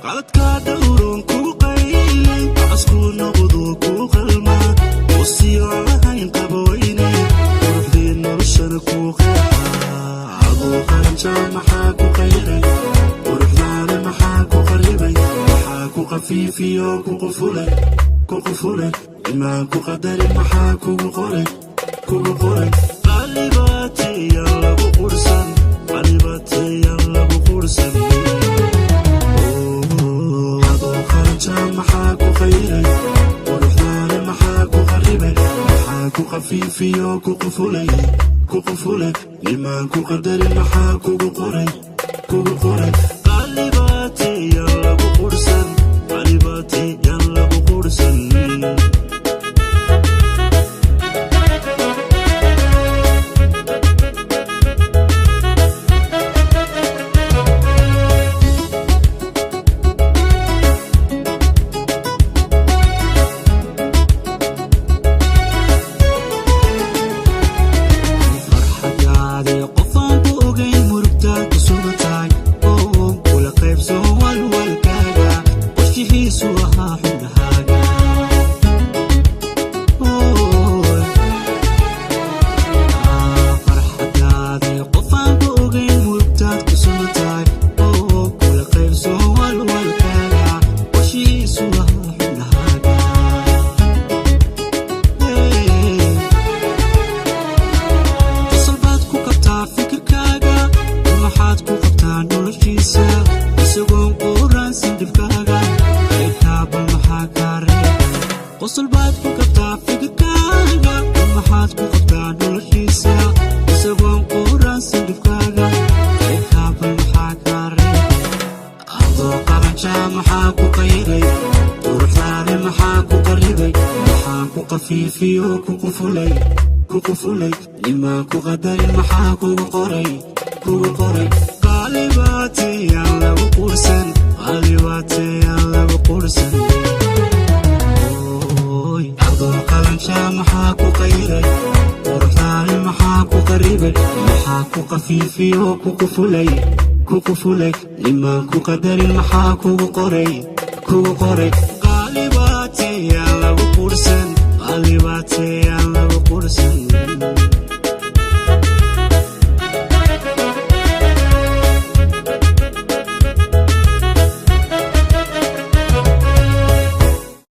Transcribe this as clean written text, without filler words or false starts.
qaladka dhowron ku qaylin asku noqdo ku qalma wasiyo ahayn qaboweyne ruuxdii noloshana ku qeexa adoo qaranca maxaa ku qayray ruuxdaana maxaa ku qaribay maxaa ku qafiifiyo ku qufulay imaan ku qadarin maxaa kugu qoray qalibaatiya lagu qursan adoo qaranca maxaa ku qayray ruuxdaana maxaa ku qaribay maxaa ku qafiifiyo ku qufulay imaan ku qadarin maxaa kugu qoray qalibaatiya lagu qursan qosolbaad ku qabtaa fikirkaaga maxaad ku qabtaa noloshiisa isagoon quuraansan dhibkaaga qaybkaabal maxaa kaa reebay adoo qaranca maxaa ku qayray ruuxdaada maxaa ku qaribay maxaa ku qafiifiyo ku qufulay imaan ku qadarin maxaa kugu qoray qalibaatiyaan lagu qursan adoo qaranca maxaa ku qayray ruuxdaada maxaa ku qaribay maxaa ku qafiifiyo ku qufulay imaan ku qadarin maxaa kugu qoray qalibaatiyaan lagu qursan